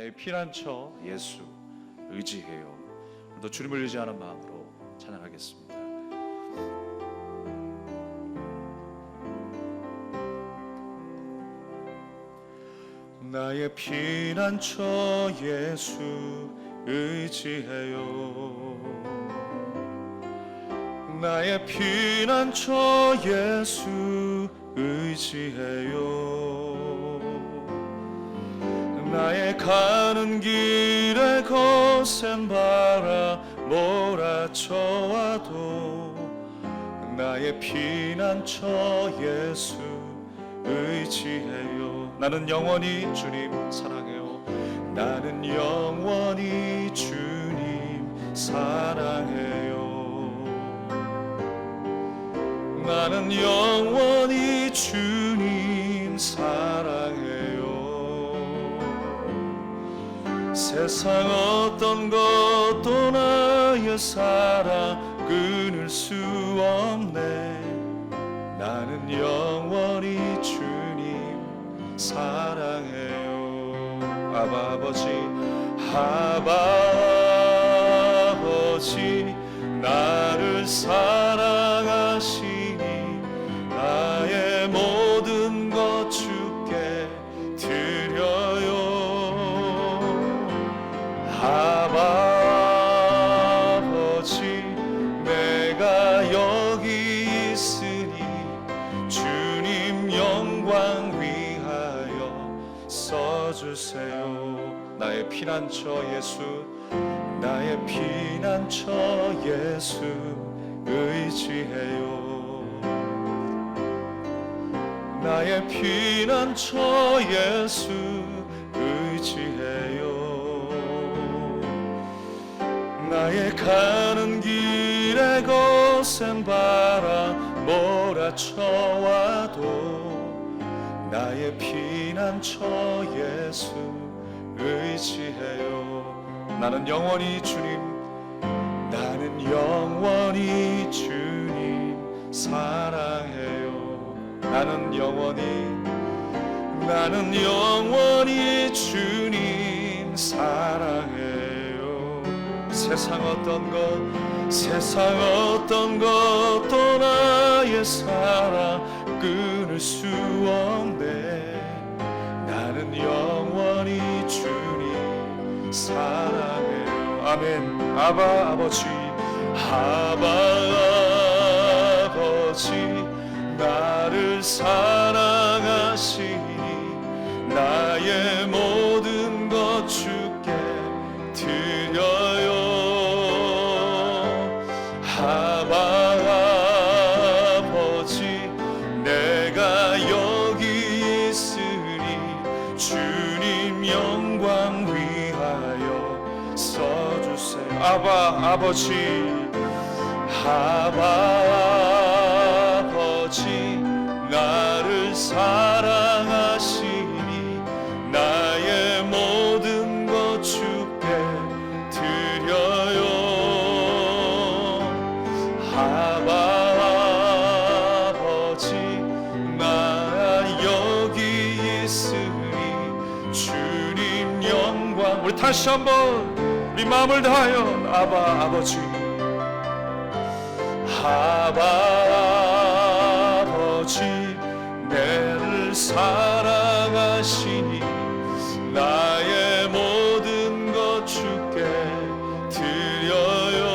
나의 피난처 예수 의지해요. 또 주님을 의지하는 마음으로 찬양하겠습니다. 나의 피난처 예수 의지해요. 나의 피난처 예수 의지해요. 나의 가는 길에 거센 바람 몰아쳐와도 나의 피난처 예수 의지해요. 나는 영원히 주님 사랑해요. 나는 영원히 주님 사랑해요. 나는 영원히 주님 사랑해요. 세상 어떤 것도 나의 사랑 끊을 수 없네. 나는 영원히 주님 사랑해요. 아바 아버지, 아바 아버지, 나를 사랑하시니 나의 모든 것 주께 드려요. 아바 아버지, 내가 여기 있으니 주님 영광 위하여 써주세요. 나의 피난처 예수, 나의 피난처 예수 의지해요. 나의 피난처 예수 의지해요. 나의 가는 길에 거센 바람 몰아쳐와도 나의 피난처 예수 의지해요. 나는 영원히 주님, 나는 영원히 주님 사랑해요. 나는 영원히 주님 사랑해요. 세상 어떤 것도 나의 사랑 끊을 수 없네. 나는 영원히 주님 사랑해요. 아멘. 아바 아버지, 아바 아버지, 나를 사랑하시니 나의 모든 것 주께 드려요. 아바 아버지, 내가 여기 있으니 주님 영광 위하여 써주세요. 아바 아버지, 아바 아버지, 나를 사랑하시니 나의 모든 것 주께 드려요. 아바 아버지, 나 여기 있으니 주님 영광. 우리 다시 한번 우리 마음을 다하여 아바 아버지, 아바 아버지, 나를 사랑하시니 나의 모든 것 주께 드려요.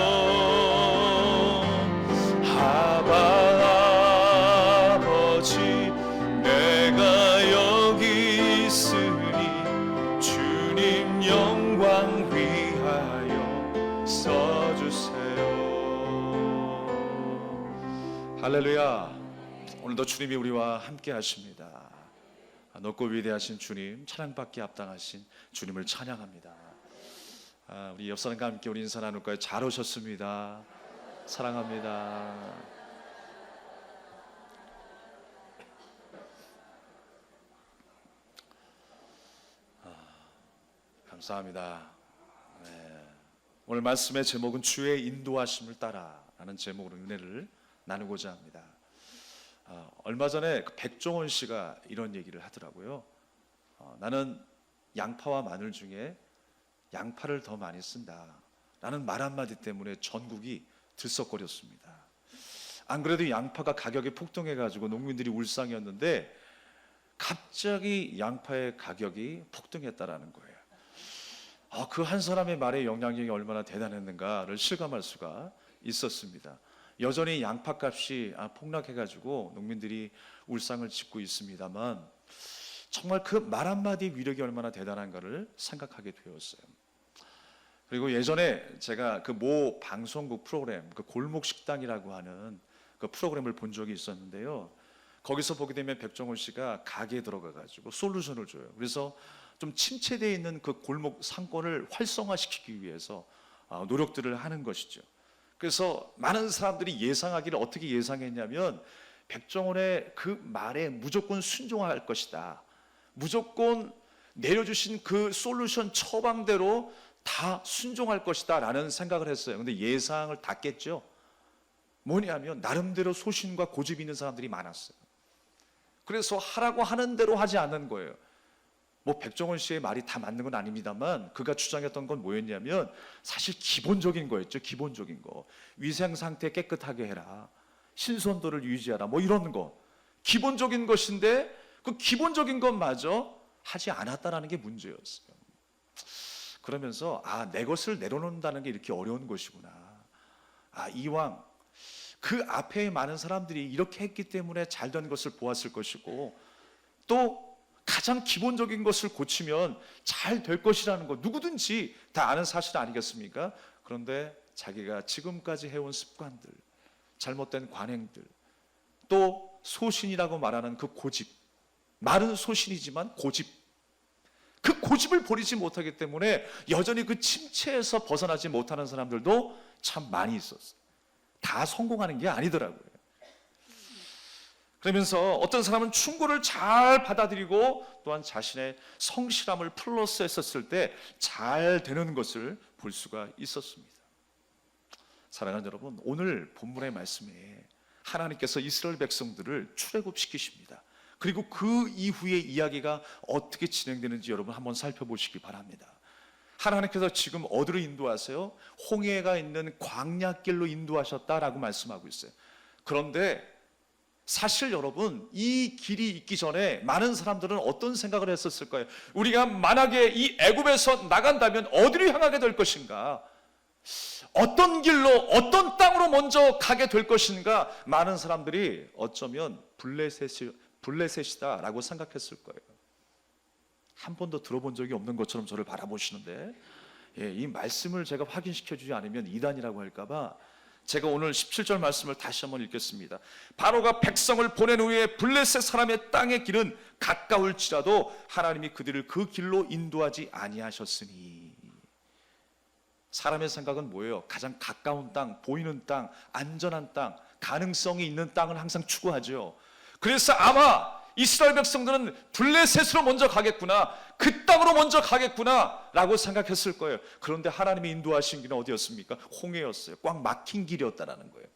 아바 아버지, 내가 여기 있으니 주님 영광 위하여 써주세요. 할렐루야. 오늘도 주님이 우리와 함께 하십니다. 높고 위대하신 주님, 찬양받기 합당하신 주님을 찬양합니다. 우리 옆 사람과 함께 우리 인사 나눌까요? 잘 오셨습니다. 사랑합니다. 감사합니다. 오늘 말씀의 제목은 주의 인도하심을 따라라는 제목으로 은혜를 나누고자 합니다. 얼마 전에 백종원 씨가 이런 얘기를 하더라고요. 나는 양파와 마늘 중에 양파를 더 많이 쓴다 라는 말 한마디 때문에 전국이 들썩거렸습니다. 안 그래도 양파가 가격이 폭등해가지고 농민들이 울상이었는데 갑자기 양파의 가격이 폭등했다라는 거예요. 그 한 사람의 말의 영향력이 얼마나 대단했는가를 실감할 수가 있었습니다. 여전히 양파값이 폭락해가지고 농민들이 울상을 짓고 있습니다만 정말 그 말 한마디 위력이 얼마나 대단한가를 생각하게 되었어요. 그리고 예전에 제가 그 모 방송국 프로그램, 그 골목식당이라고 하는 그 프로그램을 본 적이 있었는데요. 거기서 보게 되면 백종원 씨가 가게에 들어가가지고 솔루션을 줘요. 그래서 좀 침체되어 있는 그 골목 상권을 활성화시키기 위해서 노력들을 하는 것이죠. 그래서 많은 사람들이 예상하기를 어떻게 예상했냐면 백종원의 그 말에 무조건 순종할 것이다. 무조건 내려주신 그 솔루션 처방대로 다 순종할 것이다 라는 생각을 했어요. 근데 예상을 다 깼죠. 뭐냐면 나름대로 소신과 고집이 있는 사람들이 많았어요. 그래서 하라고 하는 대로 하지 않는 거예요. 뭐 백종원 씨의 말이 다 맞는 건 아닙니다만 그가 주장했던 건 뭐였냐면 사실 기본적인 거였죠. 기본적인 거. 위생 상태 깨끗하게 해라. 신선도를 유지하라. 뭐 이런 거. 기본적인 것인데 그 기본적인 것마저 하지 않았다라는 게 문제였어요. 그러면서 내 것을 내려놓는다는 게 이렇게 어려운 것이구나. 이왕 그 앞에 많은 사람들이 이렇게 했기 때문에 잘 된 것을 보았을 것이고 또 가장 기본적인 것을 고치면 잘 될 것이라는 거 누구든지 다 아는 사실 아니겠습니까? 그런데 자기가 지금까지 해온 습관들, 잘못된 관행들, 또 소신이라고 말하는 그 고집, 말은 소신이지만 고집, 그 고집을 버리지 못하기 때문에 여전히 그 침체에서 벗어나지 못하는 사람들도 참 많이 있었어요. 다 성공하는 게 아니더라고요. 그러면서 어떤 사람은 충고를 잘 받아들이고 또한 자신의 성실함을 플러스 했었을 때 잘 되는 것을 볼 수가 있었습니다. 사랑하는 여러분, 오늘 본문의 말씀에 하나님께서 이스라엘 백성들을 출애굽시키십니다. 그리고 그 이후의 이야기가 어떻게 진행되는지 여러분 한번 살펴보시기 바랍니다. 하나님께서 지금 어디로 인도하세요? 홍해가 있는 광야길로 인도하셨다라고 말씀하고 있어요. 그런데 사실 여러분 이 길이 있기 전에 많은 사람들은 어떤 생각을 했었을 거예요? 우리가 만약에 이 애굽에서 나간다면 어디로 향하게 될 것인가? 어떤 길로 어떤 땅으로 먼저 가게 될 것인가? 많은 사람들이 어쩌면 블레셋이다라고 생각했을 거예요. 한 번도 들어본 적이 없는 것처럼 저를 바라보시는데 이 말씀을 제가 확인시켜주지 않으면 이단이라고 할까봐 제가 오늘 17절 말씀을 다시 한번 읽겠습니다. 바로가 백성을 보낸 후에 블레셋 사람의 땅의 길은 가까울지라도 하나님이 그들을 그 길로 인도하지 아니하셨으니. 사람의 생각은 뭐예요? 가장 가까운 땅, 보이는 땅, 안전한 땅, 가능성이 있는 땅을 항상 추구하죠. 그래서 아마 이스라엘 백성들은 블레셋으로 먼저 가겠구나, 그 땅으로 먼저 가겠구나 라고 생각했을 거예요. 그런데 하나님이 인도하신 길은 어디였습니까? 홍해였어요. 꽉 막힌 길이었다라는 거예요.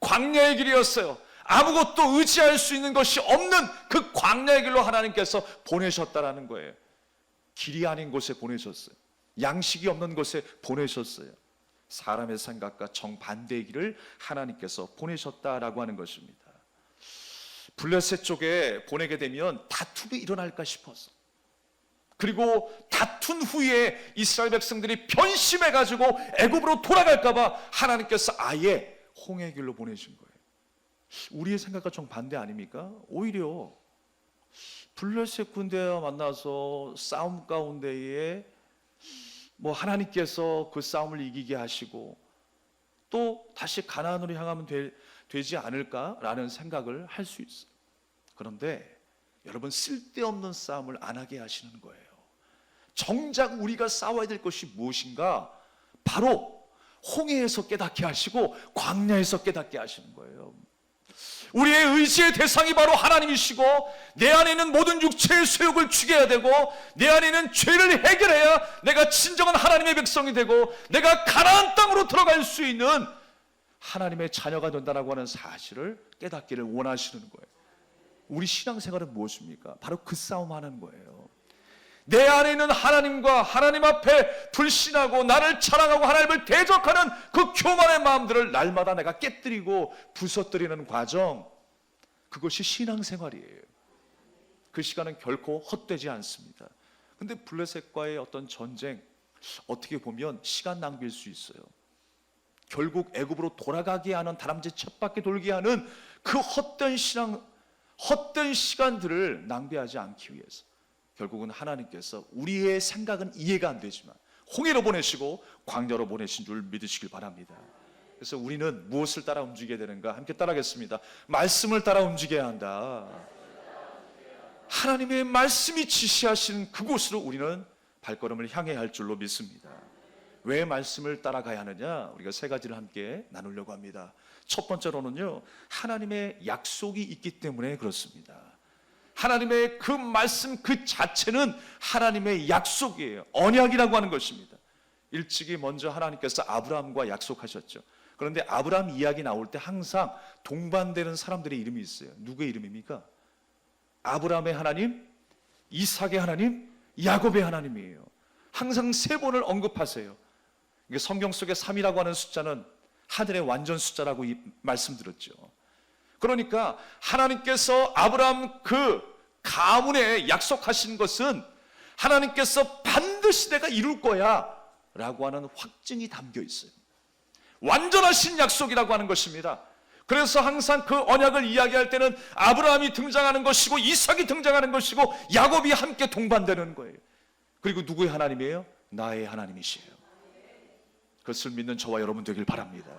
광야의 길이었어요. 아무것도 의지할 수 있는 것이 없는 그 광야의 길로 하나님께서 보내셨다라는 거예요. 길이 아닌 곳에 보내셨어요. 양식이 없는 곳에 보내셨어요. 사람의 생각과 정반대의 길을 하나님께서 보내셨다라고 하는 것입니다. 블레셋 쪽에 보내게 되면 다툼이 일어날까 싶어서, 그리고 다툰 후에 이스라엘 백성들이 변심해가지고 애굽으로 돌아갈까봐 하나님께서 아예 홍해 길로 보내신 거예요. 우리의 생각과 정반대 아닙니까? 오히려 블레셋 군대와 만나서 싸움 가운데에 하나님께서 그 싸움을 이기게 하시고 또 다시 가나안으로 향하면 되지 않을까라는 생각을 할 수 있어요. 그런데 여러분, 쓸데없는 싸움을 안 하게 하시는 거예요. 정작 우리가 싸워야 될 것이 무엇인가? 바로 홍해에서 깨닫게 하시고 광야에서 깨닫게 하시는 거예요. 우리의 의지의 대상이 바로 하나님이시고 내 안에 있는 모든 육체의 소욕을 죽여야 되고 내 안에 있는 죄를 해결해야 내가 진정한 하나님의 백성이 되고 내가 가나안 땅으로 들어갈 수 있는 하나님의 자녀가 된다라고 하는 사실을 깨닫기를 원하시는 거예요. 우리 신앙생활은 무엇입니까? 바로 그 싸움하는 거예요. 내 안에 있는 하나님과 하나님 앞에 불신하고 나를 자랑하고 하나님을 대적하는 그 교만의 마음들을 날마다 내가 깨뜨리고 부서뜨리는 과정, 그것이 신앙생활이에요. 그 시간은 결코 헛되지 않습니다. 근데 블레셋과의 어떤 전쟁, 어떻게 보면 시간 낭비일 수 있어요. 결국 애굽으로 돌아가게 하는, 다람쥐 쳇바퀴 돌게 하는 그 헛된 시간들을 낭비하지 않기 위해서 결국은 하나님께서, 우리의 생각은 이해가 안 되지만 홍해로 보내시고 광야로 보내신 줄 믿으시길 바랍니다. 그래서 우리는 무엇을 따라 움직여야 되는가? 함께 따라하겠습니다. 말씀을 따라 움직여야 한다. 하나님의 말씀이 지시하신 그곳으로 우리는 발걸음을 향해야 할 줄로 믿습니다. 왜 말씀을 따라가야 하느냐? 우리가 세 가지를 함께 나누려고 합니다. 첫 번째로는요, 하나님의 약속이 있기 때문에 그렇습니다. 하나님의 그 말씀 그 자체는 하나님의 약속이에요. 언약이라고 하는 것입니다. 일찍이 먼저 하나님께서 아브라함과 약속하셨죠. 그런데 아브라함 이야기 나올 때 항상 동반되는 사람들의 이름이 있어요. 누구의 이름입니까? 아브라함의 하나님, 이삭의 하나님, 야곱의 하나님이에요. 항상 세 번을 언급하세요. 성경 속의 3이라고 하는 숫자는 하늘의 완전 숫자라고 말씀드렸죠. 그러니까 하나님께서 아브라함 그 가문에 약속하신 것은 하나님께서 반드시 내가 이룰 거야 라고 하는 확증이 담겨 있어요. 완전하신 약속이라고 하는 것입니다. 그래서 항상 그 언약을 이야기할 때는 아브라함이 등장하는 것이고 이삭이 등장하는 것이고 야곱이 함께 동반되는 거예요. 그리고 누구의 하나님이에요? 나의 하나님이시에요. 그것을 믿는 저와 여러분 되길 바랍니다.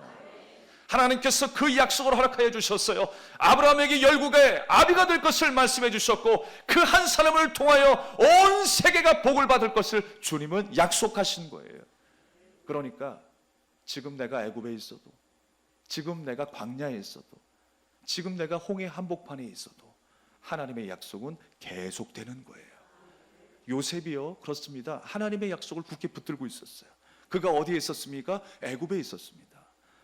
하나님께서 그 약속을 허락하여 주셨어요. 아브라함에게 열국의 아비가 될 것을 말씀해 주셨고 그 한 사람을 통하여 온 세계가 복을 받을 것을 주님은 약속하신 거예요. 그러니까 지금 내가 애굽에 있어도, 지금 내가 광야에 있어도, 지금 내가 홍해 한복판에 있어도 하나님의 약속은 계속되는 거예요. 요셉이요, 그렇습니다. 하나님의 약속을 굳게 붙들고 있었어요. 그가 어디에 있었습니까? 애굽에 있었습니다.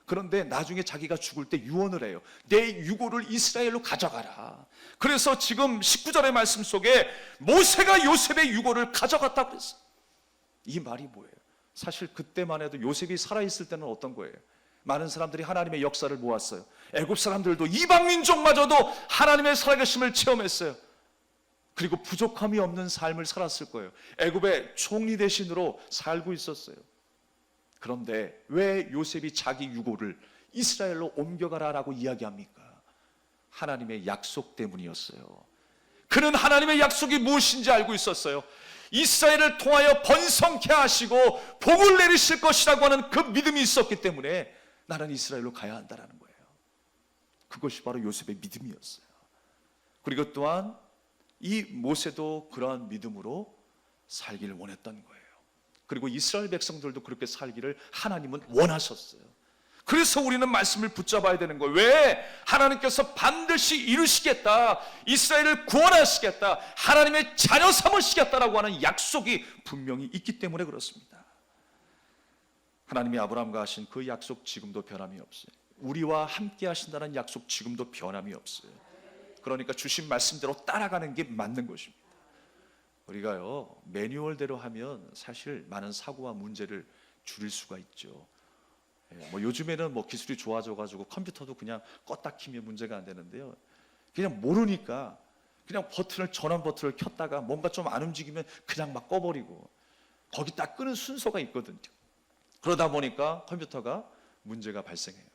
그런데 나중에 자기가 죽을 때 유언을 해요. 내 유고를 이스라엘로 가져가라. 그래서 지금 19절의 말씀 속에 모세가 요셉의 유고를 가져갔다고 그랬어요. 이 말이 뭐예요? 사실 그때만 해도 요셉이 살아있을 때는 어떤 거예요? 많은 사람들이 하나님의 역사를 모았어요. 애굽 사람들도 이방 민족마저도 하나님의 살아계심을 체험했어요. 그리고 부족함이 없는 삶을 살았을 거예요. 애굽의 총리 대신으로 살고 있었어요. 그런데 왜 요셉이 자기 유고를 이스라엘로 옮겨가라라고 이야기합니까? 하나님의 약속 때문이었어요. 그는 하나님의 약속이 무엇인지 알고 있었어요. 이스라엘을 통하여 번성케 하시고 복을 내리실 것이라고 하는 그 믿음이 있었기 때문에 나는 이스라엘로 가야 한다는 거예요. 그것이 바로 요셉의 믿음이었어요. 그리고 또한 이 모세도 그러한 믿음으로 살기를 원했던 거예요. 그리고 이스라엘 백성들도 그렇게 살기를 하나님은 원하셨어요. 그래서 우리는 말씀을 붙잡아야 되는 거예요. 왜? 하나님께서 반드시 이루시겠다, 이스라엘을 구원하시겠다, 하나님의 자녀 삼으시겠다라고 하는 약속이 분명히 있기 때문에 그렇습니다. 하나님이 아브라함과 하신 그 약속 지금도 변함이 없어요. 우리와 함께 하신다는 약속 지금도 변함이 없어요. 그러니까 주신 말씀대로 따라가는 게 맞는 것입니다. 우리가요, 매뉴얼대로 하면 사실 많은 사고와 문제를 줄일 수가 있죠. 요즘에는 기술이 좋아져가지고 컴퓨터도 그냥 껐다 키면 문제가 안 되는데요. 그냥 모르니까 그냥 전원 버튼을 켰다가 뭔가 좀 안 움직이면 그냥 막 꺼버리고 거기 딱 끄는 순서가 있거든요. 그러다 보니까 컴퓨터가 문제가 발생해요.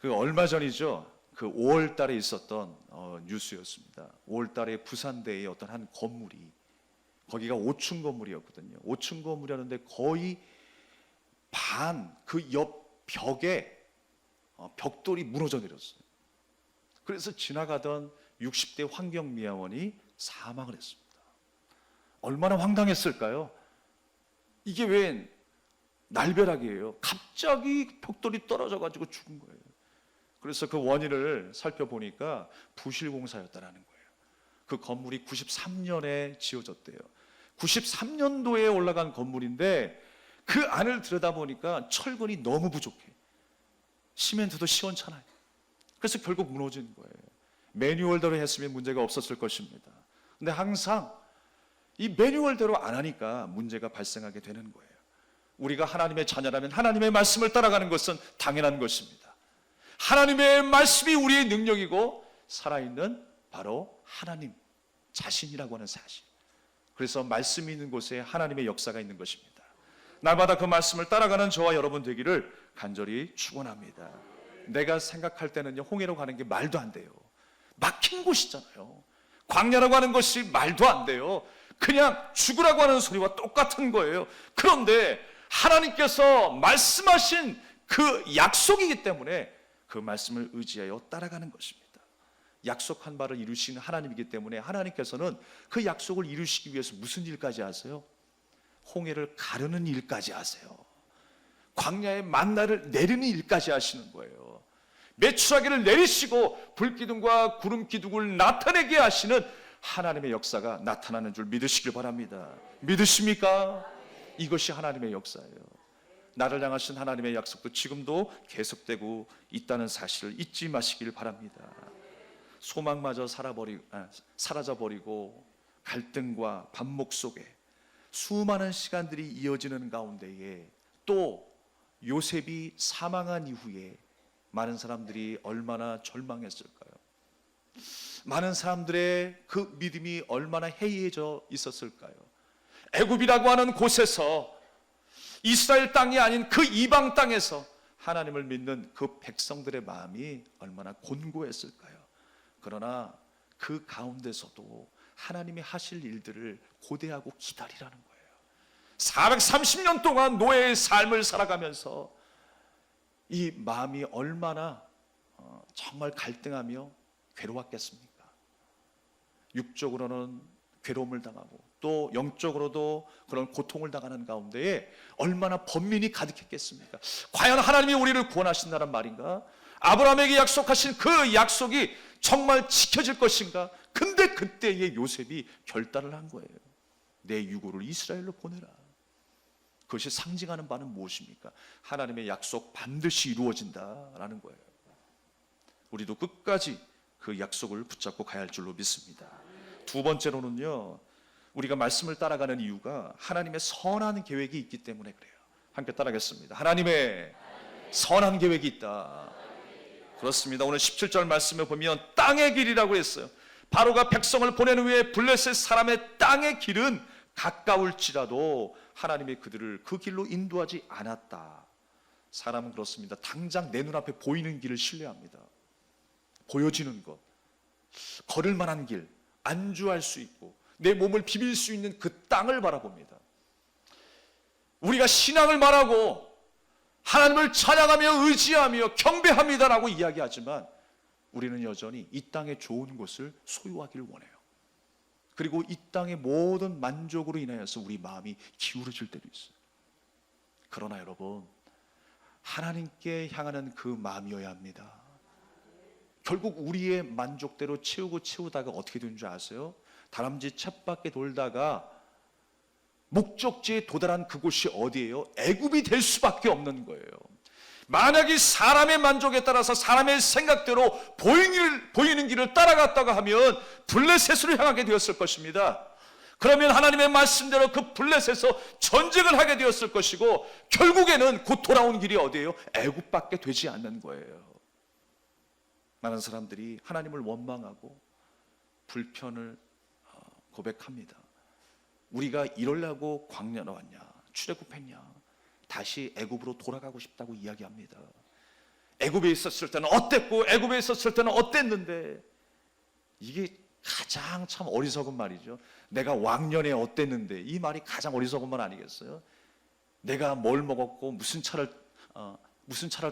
얼마 전이죠. 5월 달에 있었던 뉴스였습니다. 5월 달에 부산대의 어떤 한 건물이, 거기가 5층 건물이었거든요. 5층 건물이었는데 거의 반 그 옆 벽에 벽돌이 무너져 내렸어요. 그래서 지나가던 60대 환경미화원이 사망을 했습니다. 얼마나 황당했을까요? 이게 왜 날벼락이에요? 갑자기 벽돌이 떨어져 가지고 죽은 거예요. 그래서 그 원인을 살펴보니까 부실공사였다라는 거예요. 그 건물이 93년에 지어졌대요. 93년도에 올라간 건물인데 그 안을 들여다보니까 철근이 너무 부족해. 시멘트도 시원찮아요. 그래서 결국 무너진 거예요. 매뉴얼대로 했으면 문제가 없었을 것입니다. 근데 항상 이 매뉴얼대로 안 하니까 문제가 발생하게 되는 거예요. 우리가 하나님의 자녀라면 하나님의 말씀을 따라가는 것은 당연한 것입니다. 하나님의 말씀이 우리의 능력이고 살아있는 바로 하나님 자신이라고 하는 사실. 그래서 말씀이 있는 곳에 하나님의 역사가 있는 것입니다. 날마다 그 말씀을 따라가는 저와 여러분 되기를 간절히 축원합니다. 내가 생각할 때는요, 홍해로 가는 게 말도 안 돼요. 막힌 곳이잖아요. 광야라고 하는 것이 말도 안 돼요. 그냥 죽으라고 하는 소리와 똑같은 거예요. 그런데 하나님께서 말씀하신 그 약속이기 때문에 그 말씀을 의지하여 따라가는 것입니다. 약속한 바를 이루시는 하나님이기 때문에 하나님께서는 그 약속을 이루시기 위해서 무슨 일까지 하세요? 홍해를 가르는 일까지 하세요. 광야의 만나를 내리는 일까지 하시는 거예요. 메추라기를 내리시고 불기둥과 구름기둥을 나타내게 하시는 하나님의 역사가 나타나는 줄 믿으시길 바랍니다. 믿으십니까? 이것이 하나님의 역사예요. 나를 향하신 하나님의 약속도 지금도 계속되고 있다는 사실을 잊지 마시길 바랍니다. 소망마저 사라져버리고 갈등과 반목 속에 수많은 시간들이 이어지는 가운데에 또 요셉이 사망한 이후에 많은 사람들이 얼마나 절망했을까요? 많은 사람들의 그 믿음이 얼마나 해이해져 있었을까요? 애굽이라고 하는 곳에서, 이스라엘 땅이 아닌 그 이방 땅에서 하나님을 믿는 그 백성들의 마음이 얼마나 곤고했을까요? 그러나 그 가운데서도 하나님이 하실 일들을 고대하고 기다리라는 거예요. 430년 동안 노예의 삶을 살아가면서 이 마음이 얼마나 정말 갈등하며 괴로웠겠습니까? 육적으로는 괴로움을 당하고 또 영적으로도 그런 고통을 당하는 가운데에 얼마나 번민이 가득했겠습니까? 과연 하나님이 우리를 구원하신다는 말인가? 아브라함에게 약속하신 그 약속이 정말 지켜질 것인가? 근데 그때의 요셉이 결단을 한 거예요. 내 유고를 이스라엘로 보내라. 그것이 상징하는 바는 무엇입니까? 하나님의 약속 반드시 이루어진다라는 거예요. 우리도 끝까지 그 약속을 붙잡고 가야 할 줄로 믿습니다. 두 번째로는요, 우리가 말씀을 따라가는 이유가 하나님의 선한 계획이 있기 때문에 그래요. 함께 따라하겠습니다. 하나님의 선한 계획이 있다. 그렇습니다. 오늘 17절 말씀에 보면 땅의 길이라고 했어요. 바로가 백성을 보낸 후에 블레셋 사람의 땅의 길은 가까울지라도 하나님이 그들을 그 길로 인도하지 않았다. 사람은 그렇습니다. 당장 내 눈앞에 보이는 길을 신뢰합니다. 보여지는 것, 걸을 만한 길, 안주할 수 있고 내 몸을 비빌 수 있는 그 땅을 바라봅니다. 우리가 신앙을 말하고 하나님을 찬양하며 의지하며 경배합니다라고 이야기하지만 우리는 여전히 이 땅의 좋은 곳을 소유하기를 원해요. 그리고 이 땅의 모든 만족으로 인하여서 우리 마음이 기울어질 때도 있어요. 그러나 여러분, 하나님께 향하는 그 마음이어야 합니다. 결국 우리의 만족대로 채우다가 어떻게 되는 줄 아세요? 다람쥐 쳇바퀴 돌다가 목적지에 도달한 그곳이 어디예요? 애굽이 될 수밖에 없는 거예요. 만약에 사람의 만족에 따라서 사람의 생각대로 보이는 길을 따라갔다가 하면 블레셋으로 향하게 되었을 것입니다. 그러면 하나님의 말씀대로 그 블레셋에서 전쟁을 하게 되었을 것이고 결국에는 곧 돌아온 길이 어디예요? 애굽밖에 되지 않는 거예요. 많은 사람들이 하나님을 원망하고 불편을 고백합니다. 우리가 이러려고 광야로 왔냐? 출애굽했냐? 다시 애굽으로 돌아가고 싶다고 이야기합니다. 애굽에 있었을 때는 어땠고 애굽에 있었을 때는 어땠는데, 이게 가장 참 어리석은 말이죠. 내가 왕년에 어땠는데, 이 말이 가장 어리석은 말 아니겠어요? 내가 뭘 먹었고 무슨 차를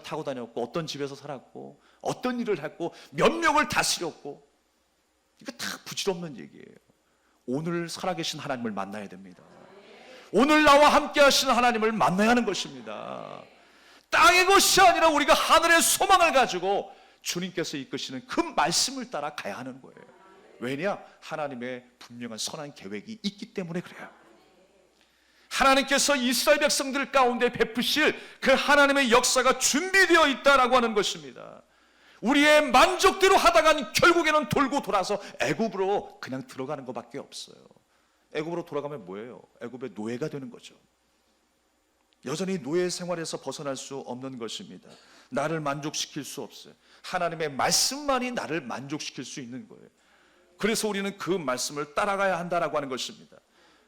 타고 다녔고 어떤 집에서 살았고 어떤 일을 했고 몇 명을 다스렸고, 이거 다 부질없는 얘기예요. 오늘 살아계신 하나님을 만나야 됩니다. 오늘 나와 함께 하시는 하나님을 만나야 하는 것입니다. 땅의 것이 아니라 우리가 하늘의 소망을 가지고 주님께서 이끄시는 그 말씀을 따라 가야 하는 거예요. 왜냐? 하나님의 분명한 선한 계획이 있기 때문에 그래요. 하나님께서 이스라엘 백성들 가운데 베푸실 그 하나님의 역사가 준비되어 있다라고 하는 것입니다. 우리의 만족대로 하다간 결국에는 돌고 돌아서 애굽으로 그냥 들어가는 것밖에 없어요. 애굽으로 돌아가면 뭐예요? 애굽의 노예가 되는 거죠. 여전히 노예 생활에서 벗어날 수 없는 것입니다. 나를 만족시킬 수 없어요. 하나님의 말씀만이 나를 만족시킬 수 있는 거예요. 그래서 우리는 그 말씀을 따라가야 한다라고 하는 것입니다.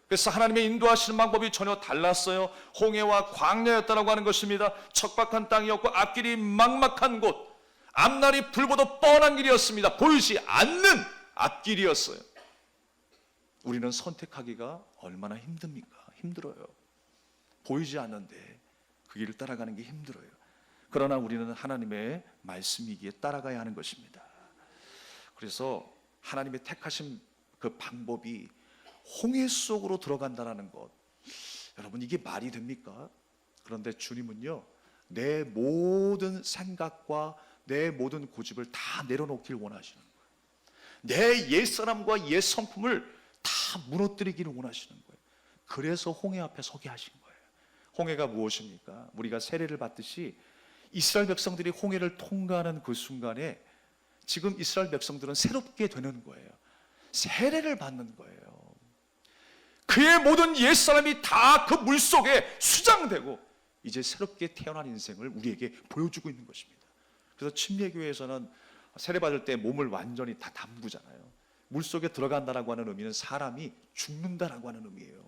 그래서 하나님의 인도하시는 방법이 전혀 달랐어요. 홍해와 광야였다라고 하는 것입니다. 척박한 땅이었고 앞길이 막막한 곳, 앞날이 불보듯 뻔한 길이었습니다. 보이지 않는 앞길이었어요. 우리는 선택하기가 얼마나 힘듭니까? 힘들어요. 보이지 않는데 그 길을 따라가는 게 힘들어요. 그러나 우리는 하나님의 말씀이기에 따라가야 하는 것입니다. 그래서 하나님의 택하신 그 방법이 홍해 속으로 들어간다는 것, 여러분 이게 말이 됩니까? 그런데 주님은요, 내 모든 생각과 내 모든 고집을 다 내려놓기를 원하시는 거예요. 내 옛사람과 옛 성품을 다 무너뜨리기를 원하시는 거예요. 그래서 홍해 앞에 서게 하신 거예요. 홍해가 무엇입니까? 우리가 세례를 받듯이 이스라엘 백성들이 홍해를 통과하는 그 순간에 지금 이스라엘 백성들은 새롭게 되는 거예요. 세례를 받는 거예요. 그의 모든 옛사람이 다 그 물속에 수장되고 이제 새롭게 태어난 인생을 우리에게 보여주고 있는 것입니다. 그래서 침례교회에서는 세례받을 때 몸을 완전히 다 담그잖아요. 물속에 들어간다라고 하는 의미는 사람이 죽는다라고 하는 의미예요.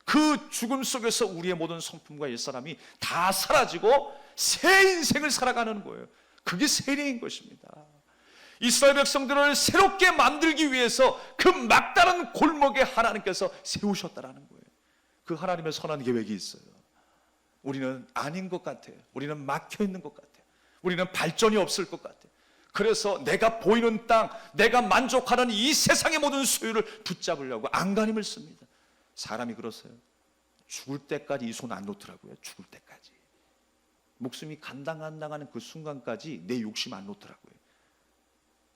그 죽음 속에서 우리의 모든 성품과 옛사람이 다 사라지고 새 인생을 살아가는 거예요. 그게 세례인 것입니다. 이스라엘 백성들을 새롭게 만들기 위해서 그 막다른 골목에 하나님께서 세우셨다라는 거예요. 그 하나님의 선한 계획이 있어요. 우리는 아닌 것 같아요. 우리는 막혀 있는 것 같아요. 우리는 발전이 없을 것 같아요. 그래서 내가 보이는 땅, 내가 만족하는 이 세상의 모든 소유를 붙잡으려고 안간힘을 씁니다. 사람이 그러세요. 죽을 때까지 이 손 안 놓더라고요. 죽을 때까지. 목숨이 간당간당하는 그 순간까지 내 욕심 안 놓더라고요.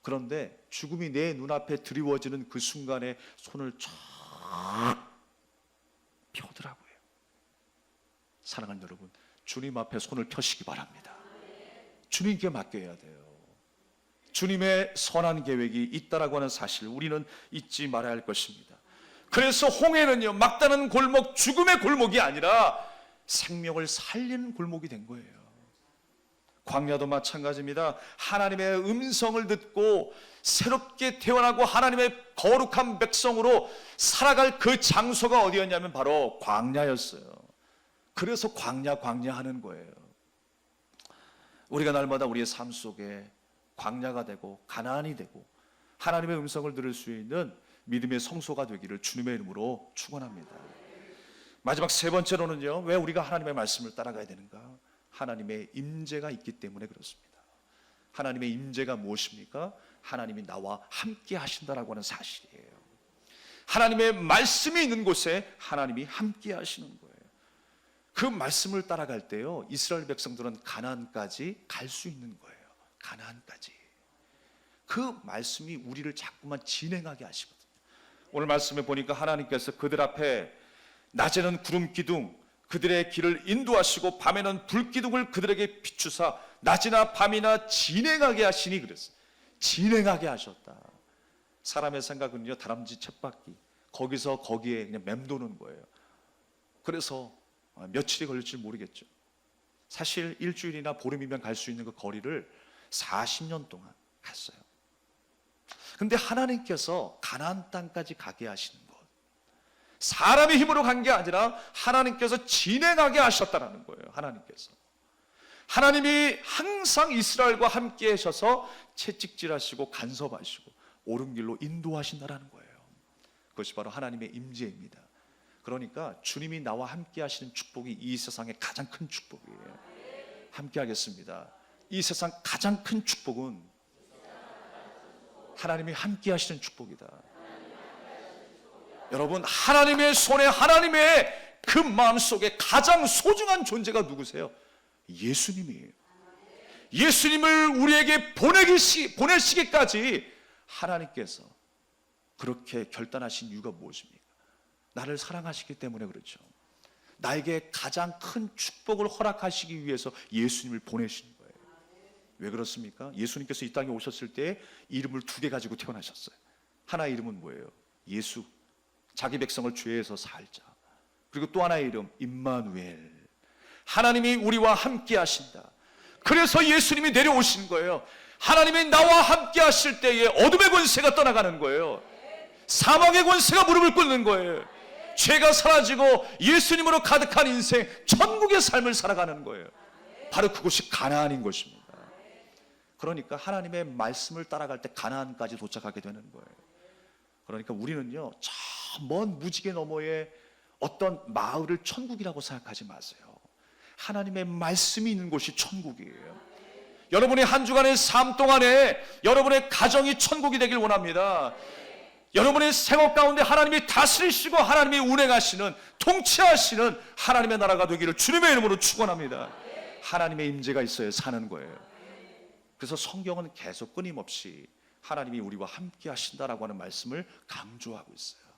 그런데 죽음이 내 눈앞에 드리워지는 그 순간에 손을 쫙 펴더라고요. 사랑하는 여러분, 주님 앞에 손을 펴시기 바랍니다. 주님께 맡겨야 돼요. 주님의 선한 계획이 있다라고 하는 사실을 우리는 잊지 말아야 할 것입니다. 그래서 홍해는요, 막다른 골목, 죽음의 골목이 아니라 생명을 살리는 골목이 된 거예요. 광야도 마찬가지입니다. 하나님의 음성을 듣고 새롭게 태어나고 하나님의 거룩한 백성으로 살아갈 그 장소가 어디였냐면 바로 광야였어요. 그래서 광야 하는 거예요. 우리가 날마다 우리의 삶 속에 광야가 되고 가나안이 되고 하나님의 음성을 들을 수 있는 믿음의 성소가 되기를 주님의 이름으로 축원합니다. 마지막 세 번째로는요, 왜 우리가 하나님의 말씀을 따라가야 되는가? 하나님의 임재가 있기 때문에 그렇습니다. 하나님의 임재가 무엇입니까? 하나님이 나와 함께 하신다라고 하는 사실이에요. 하나님의 말씀이 있는 곳에 하나님이 함께 하시는 거예요. 그 말씀을 따라갈 때요, 이스라엘 백성들은 가나안까지 갈 수 있는 거예요. 가나안까지. 그 말씀이 우리를 자꾸만 진행하게 하시거든요. 오늘 말씀에 보니까 하나님께서 그들 앞에 낮에는 구름 기둥, 그들의 길을 인도하시고 밤에는 불 기둥을 그들에게 비추사 낮이나 밤이나 진행하게 하시니 그랬어요. 진행하게 하셨다. 사람의 생각은요, 다람쥐 쳇바퀴, 거기서 거기에 그냥 맴도는 거예요. 그래서 며칠이 걸릴지 모르겠죠. 사실 일주일이나 보름이면 갈 수 있는 그 거리를 40년 동안 갔어요. 근데 하나님께서 가나안 땅까지 가게 하시는 것, 사람의 힘으로 간 게 아니라 하나님께서 진행하게 하셨다는 거예요. 하나님이 항상 이스라엘과 함께 하셔서 채찍질하시고 간섭하시고 옳은 길로 인도하신다는 거예요. 그것이 바로 하나님의 임재입니다. 그러니까 주님이 나와 함께 하시는 축복이 이 세상의 가장 큰 축복이에요. 함께 하겠습니다. 이 세상 가장 큰 축복은 하나님이 함께 하시는 축복이다. 여러분, 하나님의 손에, 하나님의 그 마음속에 가장 소중한 존재가 누구세요? 예수님이에요. 예수님을 우리에게 보내시기까지 하나님께서 그렇게 결단하신 이유가 무엇입니까? 나를 사랑하시기 때문에 그렇죠. 나에게 가장 큰 축복을 허락하시기 위해서 예수님을 보내신 거예요. 왜 그렇습니까? 예수님께서 이 땅에 오셨을 때 이름을 2개 가지고 태어나셨어요. 하나 이름은 뭐예요? 예수. 자기 백성을 죄에서 살자. 그리고 또 하나의 이름 임마누엘, 하나님이 우리와 함께 하신다. 그래서 예수님이 내려오신 거예요. 하나님이 나와 함께 하실 때에 어둠의 권세가 떠나가는 거예요. 사망의 권세가 무릎을 꿇는 거예요. 죄가 사라지고 예수님으로 가득한 인생, 천국의 삶을 살아가는 거예요. 바로 그곳이 가나안인 것입니다. 그러니까 하나님의 말씀을 따라갈 때 가나안까지 도착하게 되는 거예요. 그러니까 우리는요, 저 먼 무지개 너머에 어떤 마을을 천국이라고 생각하지 마세요. 하나님의 말씀이 있는 곳이 천국이에요. 여러분의 한 주간의 삶 동안에 여러분의 가정이 천국이 되길 원합니다. 여러분의 생업 가운데 하나님이 다스리시고 하나님이 운행하시는, 통치하시는 하나님의 나라가 되기를 주님의 이름으로 축원합니다. 하나님의 임재가 있어야 사는 거예요. 그래서 성경은 계속 끊임없이 하나님이 우리와 함께 하신다라고 하는 말씀을 강조하고 있어요.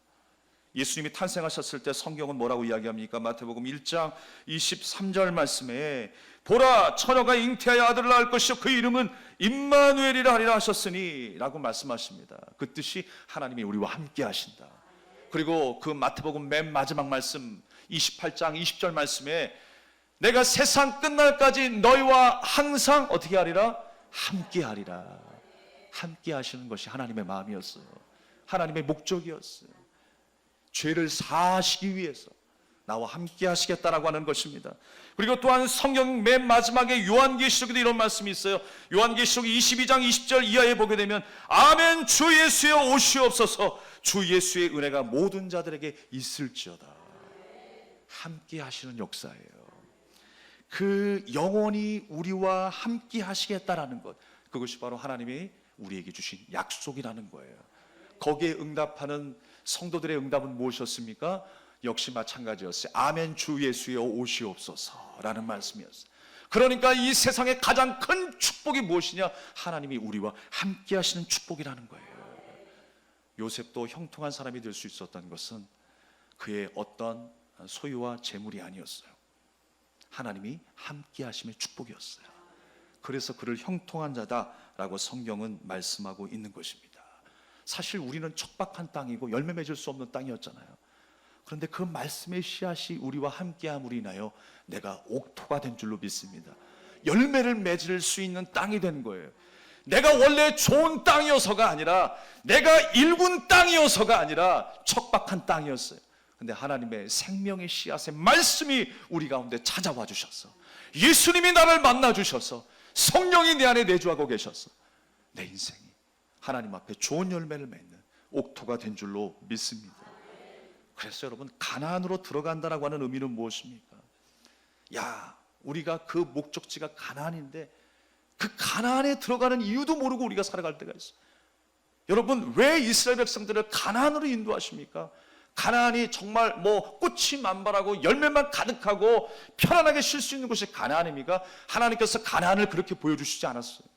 예수님이 탄생하셨을 때 성경은 뭐라고 이야기합니까? 마태복음 1장 23절 말씀에 보라, 처녀가 잉태하여 아들을 낳을 것이요 그 이름은 임마누엘이라 하리라 하셨으니 라고 말씀하십니다. 그 뜻이 하나님이 우리와 함께 하신다. 그리고 그 마태복음 맨 마지막 말씀 28장 20절 말씀에 내가 세상 끝날까지 너희와 항상 어떻게 하리라? 함께 하리라. 함께 하시는 것이 하나님의 마음이었어요. 하나님의 목적이었어요. 죄를 사하시기 위해서 나와 함께 하시겠다라고 하는 것입니다. 그리고 또한 성경 맨 마지막에 요한계시록에도 이런 말씀이 있어요. 요한계시록 22장 20절 이하에 보게 되면 아멘 주 예수여 오시옵소서, 주 예수의 은혜가 모든 자들에게 있을지어다. 함께 하시는 역사예요. 그 영원히 우리와 함께 하시겠다라는 것, 그것이 바로 하나님이 우리에게 주신 약속이라는 거예요. 거기에 응답하는 성도들의 응답은 무엇이었습니까? 역시 마찬가지였어요. 아멘 주 예수여 오시옵소서라는 말씀이었어요. 그러니까 이 세상의 가장 큰 축복이 무엇이냐? 하나님이 우리와 함께 하시는 축복이라는 거예요. 요셉도 형통한 사람이 될 수 있었던 것은 그의 어떤 소유와 재물이 아니었어요. 하나님이 함께 하심의 축복이었어요. 그래서 그를 형통한 자다라고 성경은 말씀하고 있는 것입니다. 사실 우리는 척박한 땅이고 열매 맺을 수 없는 땅이었잖아요. 그런데 그 말씀의 씨앗이 우리와 함께함으로 인하여 내가 옥토가 된 줄로 믿습니다. 열매를 맺을 수 있는 땅이 된 거예요. 내가 원래 좋은 땅이어서가 아니라, 내가 일군 땅이어서가 아니라 척박한 땅이었어요. 그런데 하나님의 생명의 씨앗의 말씀이 우리 가운데 찾아와 주셔서, 예수님이 나를 만나 주셔서, 성령이 내 안에 내주하고 계셔서 내 인생이 하나님 앞에 좋은 열매를 맺는 옥토가 된 줄로 믿습니다. 그래서 여러분, 가나안으로 들어간다라고 하는 의미는 무엇입니까? 야, 우리가 그 목적지가 가나안인데 그 가나안에 들어가는 이유도 모르고 우리가 살아갈 때가 있어요. 여러분, 왜 이스라엘 백성들을 가나안으로 인도하십니까? 가나안이 정말 꽃이 만발하고 열매만 가득하고 편안하게 쉴 수 있는 곳이 가나안입니까? 하나님께서 가나안을 그렇게 보여주시지 않았어요.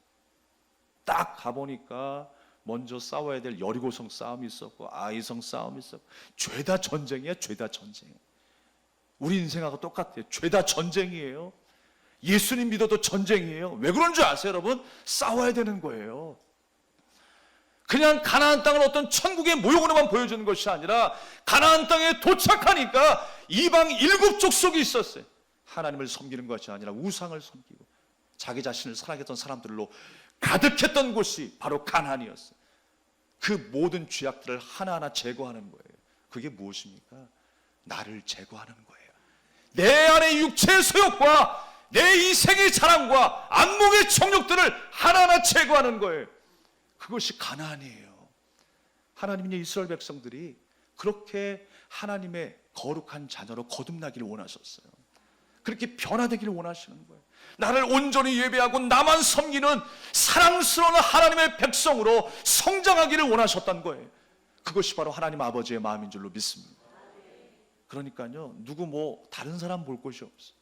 딱 가보니까 먼저 싸워야 될 여리고성 싸움이 있었고 아이성 싸움이 있었고, 죄다 전쟁이야. 죄다 전쟁. 우리 인생하고 똑같아요. 죄다 전쟁이에요. 예수님 믿어도 전쟁이에요. 왜 그런 줄 아세요, 여러분? 싸워야 되는 거예요. 그냥 가나안 땅을 어떤 천국의 모형으로만 보여주는 것이 아니라 가나안 땅에 도착하니까 이방 7 족속이 있었어요. 하나님을 섬기는 것이 아니라 우상을 섬기고 자기 자신을 사랑했던 사람들로 가득했던 곳이 바로 가나안이었어요. 그 모든 죄악들을 하나하나 제거하는 거예요. 그게 무엇입니까? 나를 제거하는 거예요. 내 안의 육체의 소욕과 내 인생의 자랑과 안목의 정욕들을 하나하나 제거하는 거예요. 그것이 가나안이에요. 하나님의 이스라엘 백성들이 그렇게 하나님의 거룩한 자녀로 거듭나기를 원하셨어요. 그렇게 변화되기를 원하시는 거예요. 나를 온전히 예배하고 나만 섬기는 사랑스러운 하나님의 백성으로 성장하기를 원하셨던 거예요. 그것이 바로 하나님 아버지의 마음인 줄로 믿습니다. 그러니까요, 누구 다른 사람 볼 것이 없어요.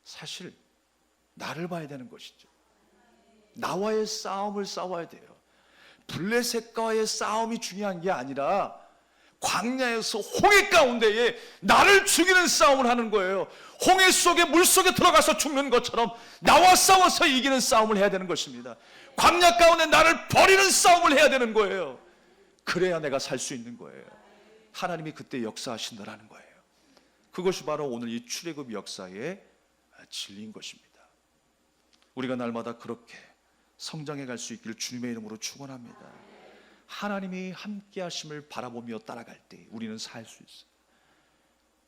사실 나를 봐야 되는 것이죠. 나와의 싸움을 싸워야 돼요. 블레셋과의 싸움이 중요한 게 아니라 광야에서 홍해 가운데에 나를 죽이는 싸움을 하는 거예요. 홍해 속에 물 속에 들어가서 죽는 것처럼 나와 싸워서 이기는 싸움을 해야 되는 것입니다. 광야 가운데 나를 버리는 싸움을 해야 되는 거예요. 그래야 내가 살 수 있는 거예요. 하나님이 그때 역사하신다라는 거예요. 그것이 바로 오늘 이 출애굽 역사의 진리인 것입니다. 우리가 날마다 그렇게 성장해 갈 수 있기를 주님의 이름으로 축원합니다. 하나님이 함께 하심을 바라보며 따라갈 때 우리는 살 수 있어요.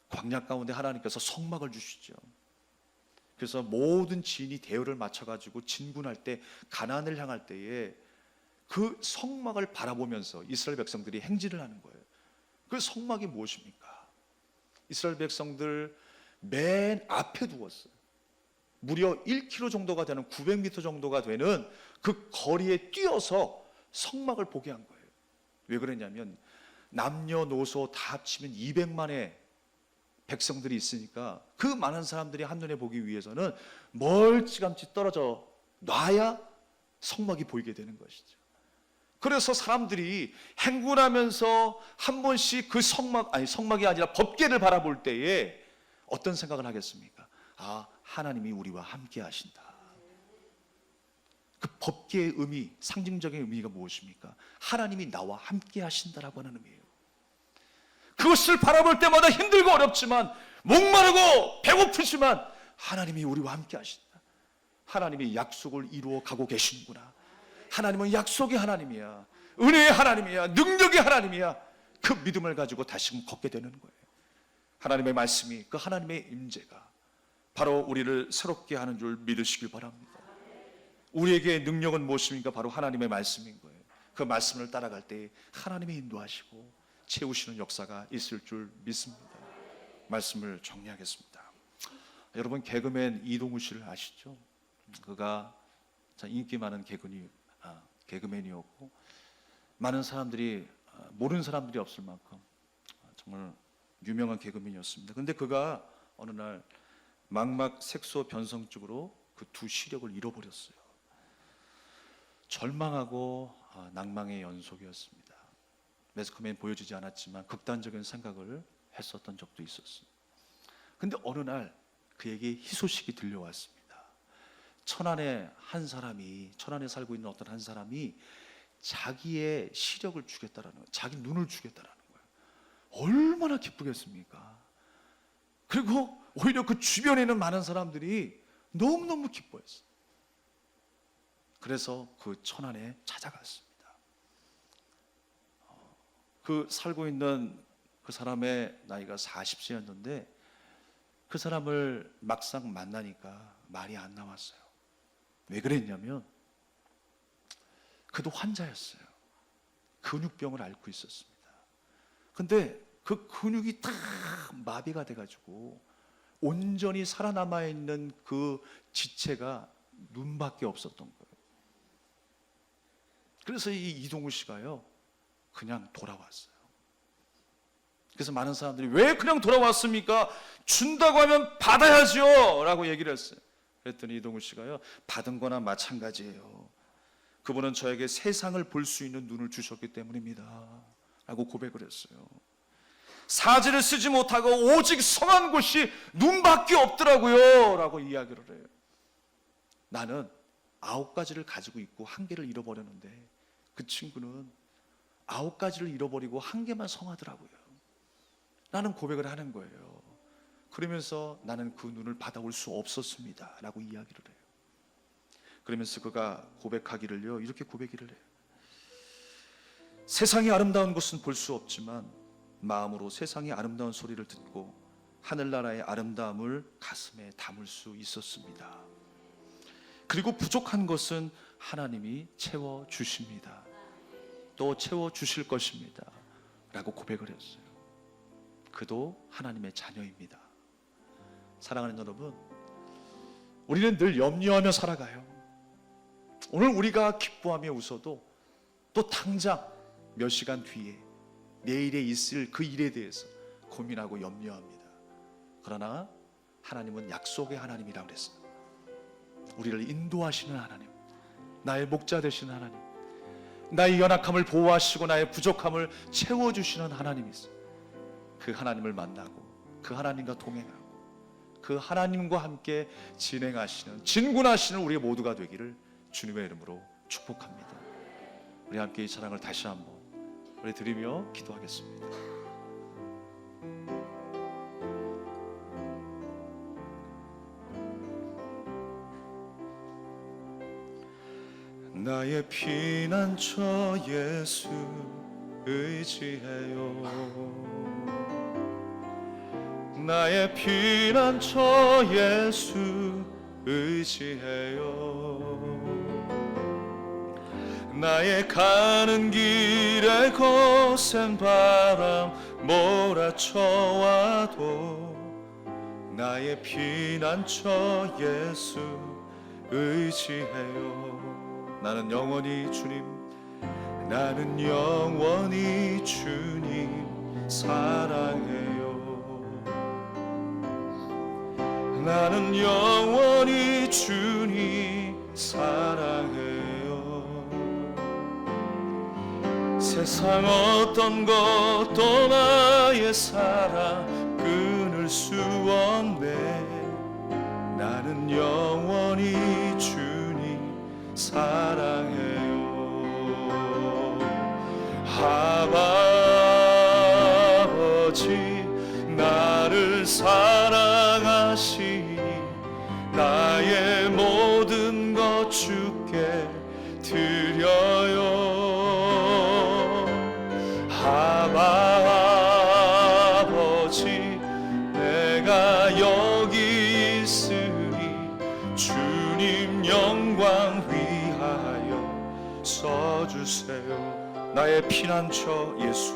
광야 가운데 하나님께서 성막을 주시죠. 그래서 모든 지인이 대열을 맞춰가지고 진군할 때, 가나안을 향할 때에 그 성막을 바라보면서 이스라엘 백성들이 행진을 하는 거예요. 그 성막이 무엇입니까? 이스라엘 백성들 맨 앞에 두었어요. 무려 1km 정도가 되는, 900m 정도가 되는 그 거리에 뛰어서 성막을 보게 한 거예요. 왜 그랬냐면 남녀노소 다 합치면 200만의 백성들이 있으니까 그 많은 사람들이 한눈에 보기 위해서는 멀찌감치 떨어져 놔야 성막이 보이게 되는 것이죠. 그래서 사람들이 행군하면서 한 번씩 그 성막이 아니라 법궤를 바라볼 때에 어떤 생각을 하겠습니까? 아, 하나님이 우리와 함께 하신다. 그 법궤의 의미, 상징적인 의미가 무엇입니까? 하나님이 나와 함께 하신다라고 하는 의미예요. 그것을 바라볼 때마다 힘들고 어렵지만, 목마르고 배고프지만 하나님이 우리와 함께 하신다. 하나님이 약속을 이루어 가고 계시는구나. 하나님은 약속의 하나님이야, 은혜의 하나님이야, 능력의 하나님이야. 그 믿음을 가지고 다시금 걷게 되는 거예요. 하나님의 말씀이, 그 하나님의 임재가 바로 우리를 새롭게 하는 줄 믿으시길 바랍니다. 우리에게 능력은 무엇입니까? 바로 하나님의 말씀인 거예요. 그 말씀을 따라갈 때 하나님이 인도하시고 채우시는 역사가 있을 줄 믿습니다. 말씀을 정리하겠습니다. 여러분, 개그맨 이동우 씨를 아시죠? 그가 인기 많은 개그맨이었고 많은 사람들이, 모르는 사람들이 없을 만큼 정말 유명한 개그맨이었습니다. 그런데 그가 어느 날 망막 색소 변성증으로 그 두 시력을 잃어버렸어요. 절망하고 낭망의 연속이었습니다. 매스컴에 보여지지 않았지만 극단적인 생각을 했었던 적도 있었습니다. 그런데 어느 날 그에게 희소식이 들려왔습니다. 천안에 살고 있는 어떤 한 사람이 자기의 시력을 주겠다라는 거예요. 자기 눈을 주겠다라는 거예요. 얼마나 기쁘겠습니까? 그리고 오히려 그 주변에 있는 많은 사람들이 너무너무 기뻐했어요. 그래서 그 천안에 찾아갔습니다. 그 살고 있는 그 사람의 나이가 40세였는데 그 사람을 막상 만나니까 말이 안 나왔어요. 왜 그랬냐면 그도 환자였어요. 근육병을 앓고 있었습니다. 근데 그 근육이 다 마비가 돼가지고 온전히 살아남아 있는 그 지체가 눈밖에 없었던 거예요. 그래서 이 이동우 씨가요, 그냥 돌아왔어요. 그래서 많은 사람들이 왜 그냥 돌아왔습니까? 준다고 하면 받아야죠 라고 얘기를 했어요. 그랬더니 이동우 씨가요, 받은 거나 마찬가지예요. 그분은 저에게 세상을 볼 수 있는 눈을 주셨기 때문입니다 라고 고백을 했어요. 사지를 쓰지 못하고 오직 성한 곳이 눈밖에 없더라고요 라고 이야기를 해요. 나는 9가지를 가지고 있고 1개를 잃어버렸는데 그 친구는 9가지를 잃어버리고 1개만 성하더라고요. 나는 고백을 하는 거예요. 그러면서 나는 그 눈을 받아올 수 없었습니다 라고 이야기를 해요. 그러면서 그가 고백하기를요, 이렇게 고백을 해요. 세상이 아름다운 것은 볼 수 없지만 마음으로 세상의 아름다운 소리를 듣고 하늘나라의 아름다움을 가슴에 담을 수 있었습니다. 그리고 부족한 것은 하나님이 채워주십니다. 또 채워주실 것입니다 라고 고백을 했어요. 그도 하나님의 자녀입니다. 사랑하는 여러분, 우리는 늘 염려하며 살아가요. 오늘 우리가 기뻐하며 웃어도 또 당장 몇 시간 뒤에 내일에 있을 그 일에 대해서 고민하고 염려합니다. 그러나 하나님은 약속의 하나님이라고 그랬어요. 우리를 인도하시는 하나님, 나의 목자 되시는 하나님, 나의 연약함을 보호하시고 나의 부족함을 채워주시는 하나님이 있어요. 그 하나님을 만나고 그 하나님과 동행하고 그 하나님과 함께 진군하시는 우리 모두가 되기를 주님의 이름으로 축복합니다. 우리 함께 이 찬양을 다시 한번 우리 드리며 기도하겠습니다. 나의 피난처 예수 의지해요. 나의 피난처 예수 의지해요. 나의 가는 길에 거센 바람 몰아쳐와도 나의 피난처 예수 의지해요. 나는 영원히 주님, 나는 영원히 주님 사랑해요. 나는 영원히 주님 사랑해요. 세상 어떤 것도 나의 사랑 끊을 수 없네. 나는 영원히 주님 사랑해요. 아버지 나를 사랑하시니 나의 모든 것 주께 드려요. 아버지 내가 여기 있으니 주님 영광 위하여 써주세요. 나의 피난처 예수,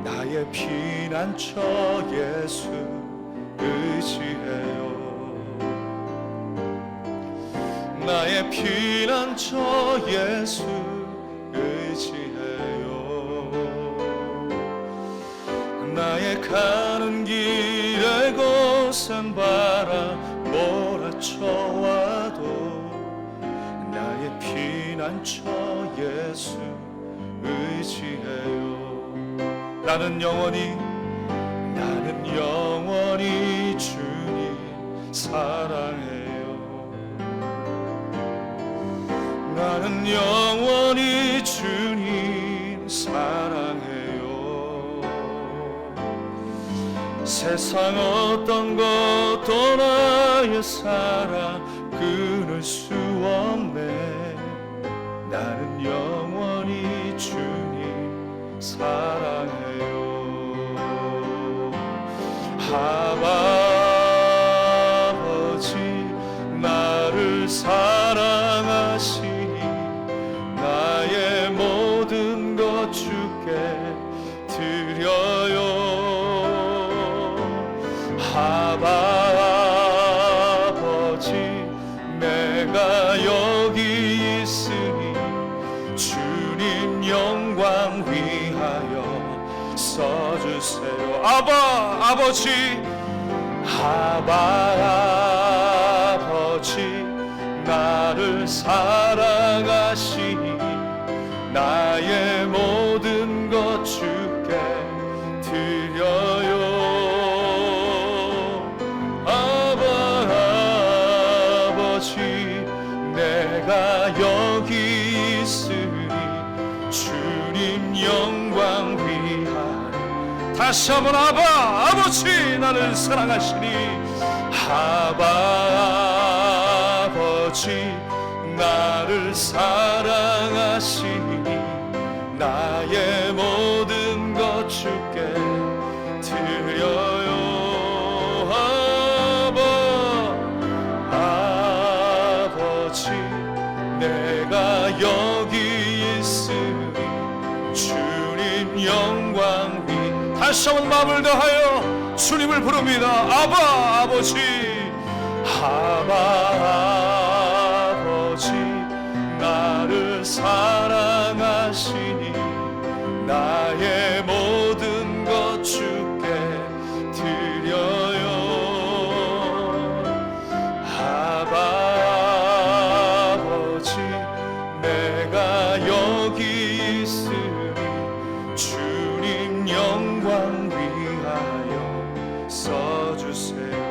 나의 피난처 예수 의지해요. 나의 피난처 예수 의지해요. 나의 가는 길에 거센 바람 몰아쳐와도 나의 피난처 예수 의지해요. 나는 영원히 주님 사랑해요. 나는 영원히 주님 사랑해요. 세상 어떤 것도 나의 사랑 끊을 수 없네. 나는 영원히 주님 사랑해요. 아버지 나를 사랑하시니 나의 모든 것 주께 드려요. 아버지 내가 여기 있으니 주님 영광 위하여 써주세요. 아버지 나를 사랑하시니 나의 모든 것 주께 드려요. 아버지 내가 여기 있으니 주님 영광 위하여. 다시 한번 아버지 나를 사랑하시니 아버지 나를 사랑하시니 나의 모든 것 주께 드려요. 아버지 내가 여기 있으니 주님 영광 위. 다시 한번 마음을 다하여 주님을 부릅니다. 아버지 나를 사랑하시니 나의 모든 것 주께 드려요. 아버지 내가 여기 있으니 주님 영광 위하여 써주세요.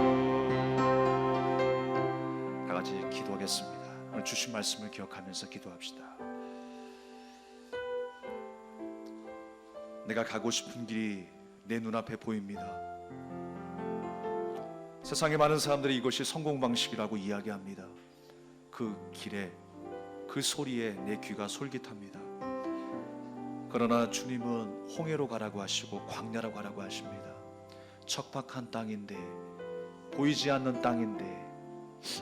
다 같이 기도하겠습니다. 오늘 주신 말씀을 기억하면서 기도합시다. 내가 가고 싶은 길이 내 눈앞에 보입니다. 세상에 많은 사람들이 이것이 성공 방식이라고 이야기합니다. 그 길에 그 소리에 내 귀가 솔깃합니다. 그러나 주님은 홍해로 가라고 하시고 광야로 가라고 하십니다. 척박한 땅인데, 보이지 않는 땅인데,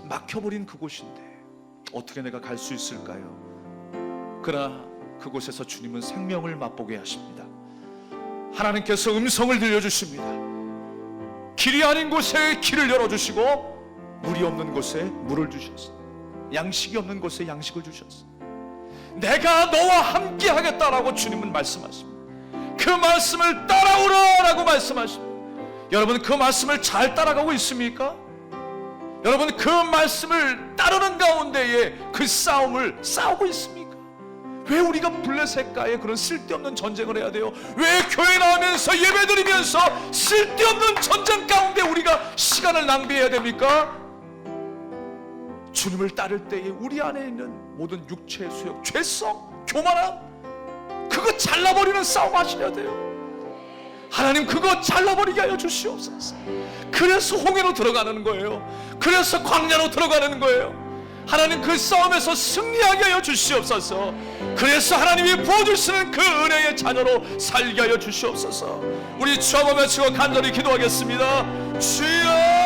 막혀버린 그곳인데 어떻게 내가 갈 수 있을까요? 그러나 그곳에서 주님은 생명을 맛보게 하십니다. 하나님께서 음성을 들려주십니다. 길이 아닌 곳에 길을 열어주시고, 물이 없는 곳에 물을 주셨습니다. 양식이 없는 곳에 양식을 주셨습니다. 내가 너와 함께 하겠다라고 주님은 말씀하십니다. 그 말씀을 따라오라 라고 말씀하십니다. 여러분, 그 말씀을 잘 따라가고 있습니까? 여러분, 그 말씀을 따르는 가운데에 그 싸움을 싸우고 있습니까? 왜 우리가 블레셋과의 그런 쓸데없는 전쟁을 해야 돼요? 왜 교회 나오면서 예배드리면서 쓸데없는 전쟁 가운데 우리가 시간을 낭비해야 됩니까? 주님을 따를 때에 우리 안에 있는 모든 육체의 수욕, 죄성, 교만함, 그거 잘라버리는 싸움 하셔야 돼요. 하나님, 그거 잘라버리게 하여 주시옵소서. 그래서 홍해로 들어가는 거예요. 그래서 광야로 들어가는 거예요. 하나님, 그 싸움에서 승리하게 하여 주시옵소서. 그래서 하나님이 부어주시는 그 은혜의 자녀로 살게 하여 주시옵소서. 우리 주 한번 외치고 간절히 기도하겠습니다. 주여!